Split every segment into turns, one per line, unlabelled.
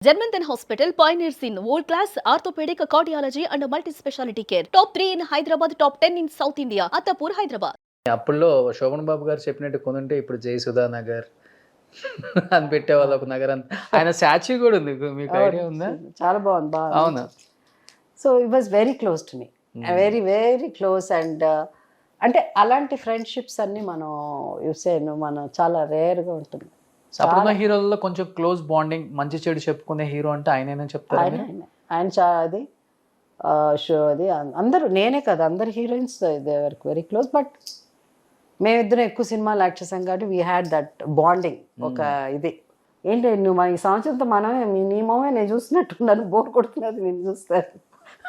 Germanton Hospital pioneers in world-class orthopedic cardiology and multi-specialty care. Top 3 in Hyderabad, top 10 in South India. Attapur, Hyderabad.
అప్పుల్లో శోభన్ బాబు గారు చెప్పినట్టు కొనుంటే ఇప్పుడు జయసుధా నగర్ అని పెట్టేవాళ్ళు ఒక నగర్ అంతా. ఆయన స్టాచ్యూ కూడా ఉంది, మీకు ఐడియా ఉందా?
చాలా బాగుంది.
అవును.
So it was very close to me, very very close. And అంటే అలాంటి ఫ్రెండ్షిప్స్ అన్ని మనం యూసేను మనం చాలా రేర్గా ఉంటుంది.
అప్పుడున్న హీరోలలో కొంచెం క్లోజ్ బాండింగ్, మంచి చెడు చెప్పుకునే హీరో అంటే ఆయననే చెప్తారు.
ఆయన అది షో అది అందరూ, నేనే కదా అందరు heroines they were very close. But మేమిద్దరం ఎక్కువ సినిమాలు యాక్ట్ చేసాం కాబట్టి వీ హ్యాడ్ దట్ బాండింగ్. ఒక ఇది ఏంటి, నువ్వు మన ఈ సంవత్సరంతో మనమే నీ మొహమే నేను చూసినట్టున్నాను, బోర్ కొడుతున్నది నేను చూస్తాను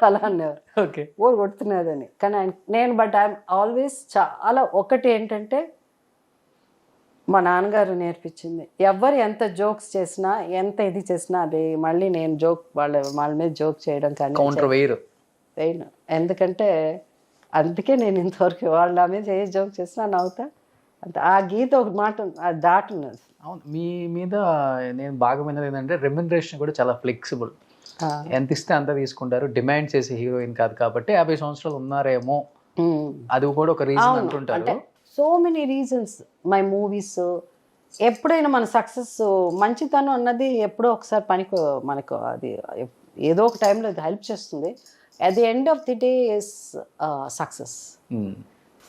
అలా అన్నారు.
ఓకే,
బోర్ కొడుతున్నదని. కానీ నేను బట్ ఐఎమ్ ఆల్వేస్ చాలా ఒకటి ఏంటంటే మా నాన్నగారు నేర్పించింది, ఎవరు ఎంత జోక్స్ చేసినా ఎంత ఇది చేసినా అది మళ్ళీ నేను జోక్ వాళ్ళ మీద జోక్ చేయడం కానీ
కౌంటర్ వేయను.
ఎందుకంటే అందుకే నేను ఇంతవరకు వాళ్ళ మీద ఏ జోక్ చేసినా నవ్వుతా. అంత ఆ గీత ఒక మాట అది దాటున్నది.
అవును, మీ మీద నేను బాగా విన్నది ఏంటంటే రెమ్యునరేషన్ కూడా చాలా ఫ్లెక్సిబుల్. ఎంత ఇస్తే అంత తీసుకుంటారు, డిమాండ్ చేసే హీరోయిన్ కాదు కాబట్టి 50 సంవత్సరాలు ఉన్నారేమో, అది కూడా ఒక రీజన్ అంటుంటారు.
So many reasons. My movies ఎప్పుడైనా మన సక్సెస్, మంచితనం అన్నది ఎప్పుడో ఒకసారి మనకు అది ఏదో ఒక టైంలో అది హెల్ప్ చేస్తుంది. At the end of the day is success.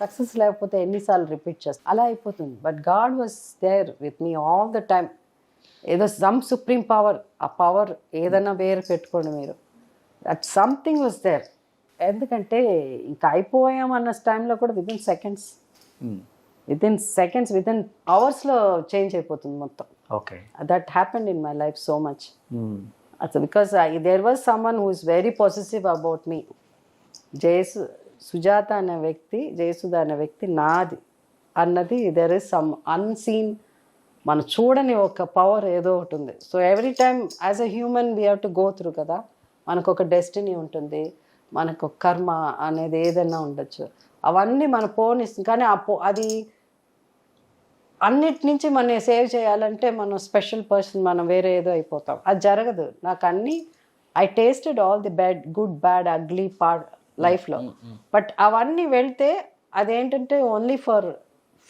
Success లేకపోతే ఎన్నిసార్లు రిపీట్ చేస్తా అలా అయిపోతుంది. But god was there with me all the time. ఏదో సమ్ సుప్రీం పవర్, ఆ పవర్ ఏదైనా వేరే పెట్టుకోండి మీరు, దట్ సంథింగ్ వాజ్ దేర్. ఎందుకంటే ఇంకా అయిపోయాం అన్న టైంలో కూడా వితిన్ సెకండ్స్, వితిన్ అవర్స్లో చేంజ్ అయిపోతుంది మొత్తం.
Okay,
that happened in my life so much. అసలు because there was someone who is very positive about me. Sujatha అనే వ్యక్తి, జయసుధ అనే వ్యక్తి నాది అన్నది, దెర్ ఇస్ సమ్ అన్సీన్, మనం చూడని ఒక పవర్ ఏదో ఒకటి ఉంది. So every time as a human we have to go through కదా. మనకు ఒక డెస్టినీ ఉంటుంది, మనకు కర్మ అనేది ఏదైనా ఉండొచ్చు, అవన్నీ మన పోనిస్తుంది. కానీ అది అన్నిటి నుంచి మనం సేవ్ చేయాలంటే మనం స్పెషల్ పర్సన్, మనం వేరే ఏదో అయిపోతాం. అది జరగదు. నాకు అన్నీ I tasted all the bad, good bad ugly part లైఫ్లో. బట్ అవన్నీ వెళ్తే అదేంటంటే only for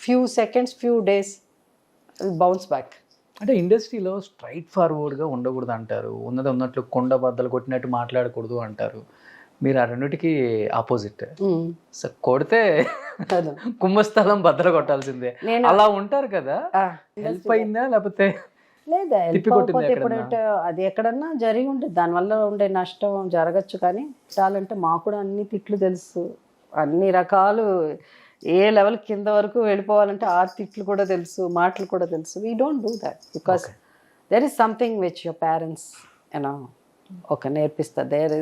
few seconds, few days bounce back.
అంటే ఇండస్ట్రీలో స్ట్రైట్ ఫార్వర్డ్గా ఉండకూడదు అంటారు, ఉన్నది ఉన్నట్లు కొండ బద్దలు కొట్టినట్టు మాట్లాడకూడదు అంటారు. మీరు ఆ రెండింటికి ఆపోజిట్. సో కొడితే కుంభస్థలం బద్దల కొట్టాల్సిందే, అలా ఉంటారు కదా. హెల్ప్ అయిందా లేకపోతే
లేదా? ఎప్పుడంటే అది ఎక్కడన్నా జరిగి ఉంటుంది, దానివల్ల ఉండే నష్టం జరగచ్చు. కానీ చాలంటే మాకు కూడా అన్ని తిట్లు తెలుసు, అన్ని రకాలు ఏ లెవెల్ కింద వరకు వెళ్ళిపోవాలంటే ఆ తిట్లు కూడా తెలుసు, మాటలు కూడా తెలుసు. We don't do that because there is something which your parents you know ఒక నేర్పిస్తారు.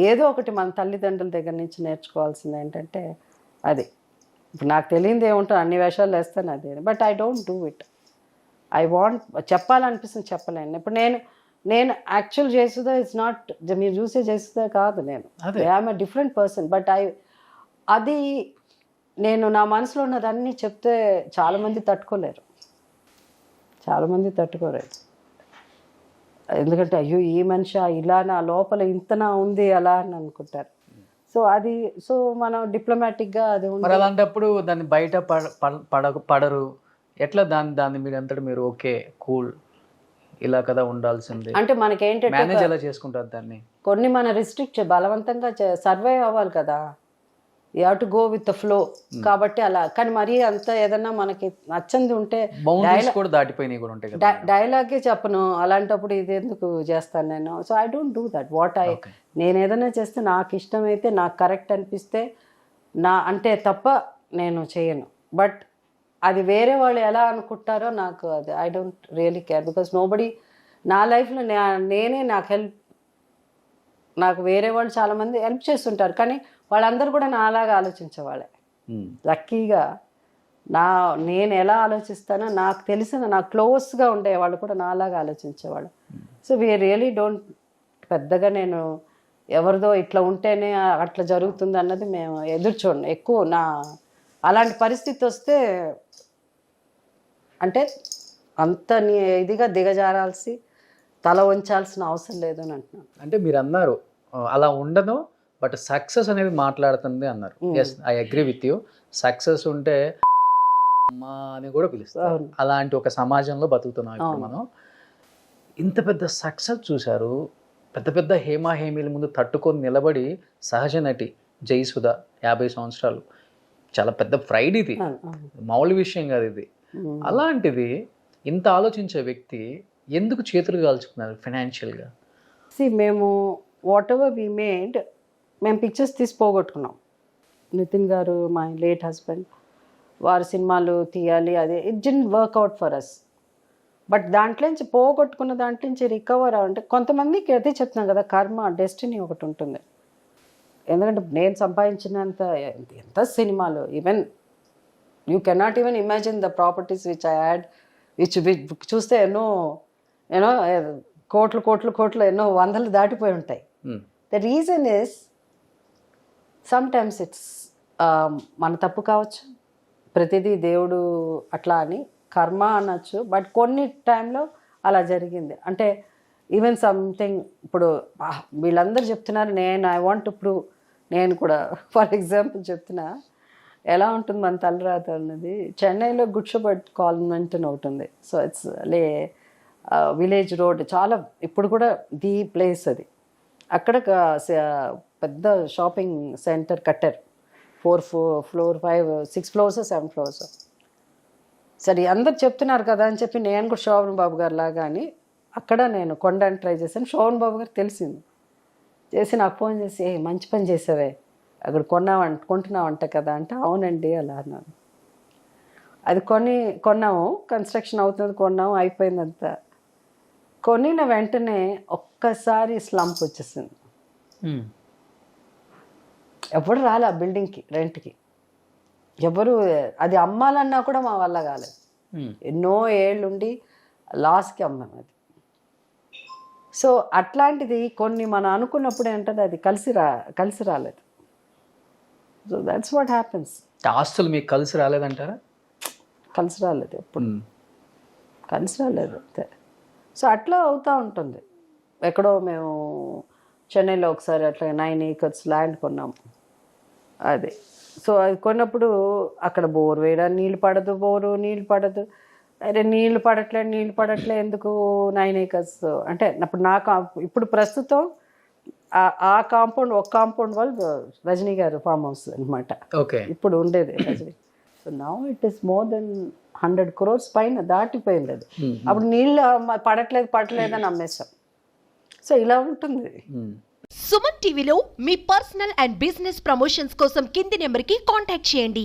ఏదో ఒకటి మన తల్లిదండ్రుల దగ్గర నుంచి నేర్చుకోవాల్సింది ఏంటంటే అది. ఇప్పుడు నాకు తెలియదు ఏముంటుంది, అన్ని వేషాలు వేస్తాను అది. But I don't do it. I want చెప్పాలనిపిస్తుంది, చెప్పలేను. ఇప్పుడు నేను యాక్చువల్ జయసుధా ఇట్స్ నాట్, మీరు చూసే జయసుధా కాదు నేను. I'm a different person. But అది నేను నా మనసులో ఉన్నదన్నీ చెప్తే చాలామంది తట్టుకోలేరు, ఎందుకంటే అయ్యో ఈ మనిషి ఇలా నా లోపల ఇంతనా ఉంది అలా అని అనుకుంటారు. సో మనం డిప్లొమాటిక్గా అది
మరి అలాంటప్పుడు దాన్ని బయట పడరు ఎట్లా? దాన్ని మీరు అంతటా మీరు ఓకే కూల్ ఇలా కదా ఉండాల్సింది
అంటే మనకేంటంటే
మేనేజ్ ఎలా చేసుకుంటారు దాన్ని?
కొన్ని మన రిస్ట్రిక్ట్ బలవంతంగా సర్వైవ్ అవ్వాలి కదా, you have to go with the flow. కాబట్టి అలా. కానీ మరీ అంత ఏదన్నా మనకి నచ్చంది ఉంటే డైలాగే చెప్పను, అలాంటప్పుడు ఇది ఎందుకు చేస్తాను నేను. So I don't do that. నేను ఏదైనా చేస్తే నాకు ఇష్టమైతే, నాకు కరెక్ట్ అనిపిస్తే, అంటే తప్ప నేను చేయను. బట్ అది వేరే వాళ్ళు ఎలా అనుకుంటారో నాకు అది I don't really care. Because nobody నా లైఫ్లో నేనే నాకు వేరే వాళ్ళు చాలామంది హెల్ప్ చేస్తుంటారు, కానీ వాళ్ళందరూ కూడా నాలాగా ఆలోచించేవాళ్ళే. లక్కీగా నేను ఎలా ఆలోచిస్తానో నాకు తెలిసిన, నాకు క్లోజ్గా ఉండేవాళ్ళు కూడా నాలాగా ఆలోచించేవాళ్ళు. సో వీ రియలీ డోంట్ పెద్దగా నేను ఎవరిదో ఇట్లా ఉంటేనే అట్లా జరుగుతుంది అన్నది మేము ఎదురు చూడండి. ఎక్కువ అలాంటి పరిస్థితి వస్తే అంటే అంత ఇదిగా దిగజారాల్సి తల వంచాల్సిన అవసరం లేదు అని అంటున్నాను.
అంటే మీరు అన్నారు అలా ఉండదు, బట్ సక్సెస్ అనేది మాట్లాడుతుంది అన్నారు. Yes, I agree with you. Success ఉంటే అమ్మా అని కూడా పిలుస్తారు.
అవును.
అలాంటి ఒక సమాజంలో బతుకుతున్నాం ఇప్పుడు మనం. ఇంత పెద్ద సక్సెస్ చూశారు, పెద్ద పెద్ద హేమీల ముందు తట్టుకొని నిలబడి సహజ నటి జయసుధ 50 సంవత్సరాలు, చాలా పెద్ద ప్రైడ్ ఇది, మామూలు విషయం కాదు ఇది. అలాంటిది ఇంత ఆలోచించే వ్యక్తి ఎందుకు చేతులు కాల్చుకున్నారు ఫైనాన్షియల్గా?
మేము వాట్ ఎవర్ వి మేడ్, మేము పిక్చర్స్ తీసి పోగొట్టుకున్నాం. నితిన్ గారు, మై లేట్ హస్బెండ్, వారి సినిమాలు తీయాలి, అదే it didn't work out for us. But దాంట్లో నుంచి పోగొట్టుకున్న దాంట్లో నుంచి రికవర్ అంటే కొంతమందికి అదే చెప్తున్నాం కదా, కర్మ, డెస్టినీ ఒకటి ఉంటుంది. ఎందుకంటే నేను సంపాదించినంత ఎంత సినిమాలు, even you cannot even imagine the properties which I had, which చూస్తే ఎన్నో కోట్లు ఎన్నో వందలు దాటిపోయి ఉంటాయి. The reason is sometimes it's మన తప్పు కావచ్చు, ప్రతిదీ దేవుడు అట్లా అని కర్మ అనొచ్చు. బట్ కొన్ని టైంలో అలా జరిగింది. అంటే ఈవెన్ సంథింగ్ ఇప్పుడు వీళ్ళందరూ చెప్తున్నారు, ఐ వాంట్ టు ప్రూవ్. నేను కూడా ఫర్ ఎగ్జాంపుల్ చెప్తున్నా, ఎలా ఉంటుంది మన తలరాత అన్నది. చెన్నైలో గుడ్షబడ్ కాన్వెంట్ అని ఒకటి ఉంది. సో ఇట్స్ విలేజ్ రోడ్, చాలా ఇప్పుడు కూడా ది ప్లేస్ అది. అక్కడ పెద్ద షాపింగ్ సెంటర్ కట్టారు. 6 ఫ్లోర్స్ 7 ఫ్లోర్స్. సరే అందరు చెప్తున్నారు కదా అని చెప్పి నేను కూడా శోభన్ బాబు గారు లాగా అని అక్కడ నేను కొనడానికి ట్రై చేశాను. శోభన్ బాబు గారు తెలిసింది, చేసి నాకు ఫోన్ చేసి, మంచి పని చేసావే, అక్కడ కొంటున్నావంట కదా అంటే, అవునండి అలా అన్నాను. అది కొన్నాము, కన్స్ట్రక్షన్ అవుతుంది, కొన్నాము, అయిపోయిందంతా. కొనిన వెంటనే ఒక్కసారి స్లంప్ వచ్చేసింది. ఎవరు రాలే ఆ బిల్డింగ్కి రెంట్కి, ఎవరు అది అమ్మాలన్నా కూడా మా వల్ల కాలేదు. ఎన్నో ఏళ్ళుండి లాస్ట్కి అమ్మాం అది. సో అట్లాంటిది కొన్ని మనం అనుకున్నప్పుడు ఏంటంటే అది కలిసి రాలేదు. So that's what happens.
ఆస్తులు మీకు కలిసి రాలేదంటారా?
కలిసి రాలేదు, ఎప్పుడు కలిసి రాలేదు అంతే. సో అట్లా అవుతూ ఉంటుంది. ఎక్కడో మేము చెన్నైలో ఒకసారి అట్లా 9 acres ల్యాండ్ కొన్నాము. అది సో అది కొన్నప్పుడు అక్కడ బోర్ వేయడానికి నీళ్ళు పడదు. అరే నీళ్ళు పడట్లే ఎందుకు 9 acres అంటే అప్పుడు ఇప్పుడు ప్రస్తుతం ఆ కాంపౌండ్, ఒక కాంపౌండ్ వాళ్ళు రజనీ గారు ఫామ్ హౌస్ అనమాట.
ఓకే,
ఇప్పుడు ఉండేది Rajini. So now it is more than 100 crores పైన దాటిపోయింది అది. అప్పుడు నీళ్ళు పడట్లేదు అని అమ్మేశాం. సో ఇలా ఉంటుంది.
సుమన్ టీవీలో మీ పర్సనల్ అండ్ బిజినెస్ ప్రమోషన్స్ కోసం కింది నెంబర్కి కాంటాక్ట్ చేయండి.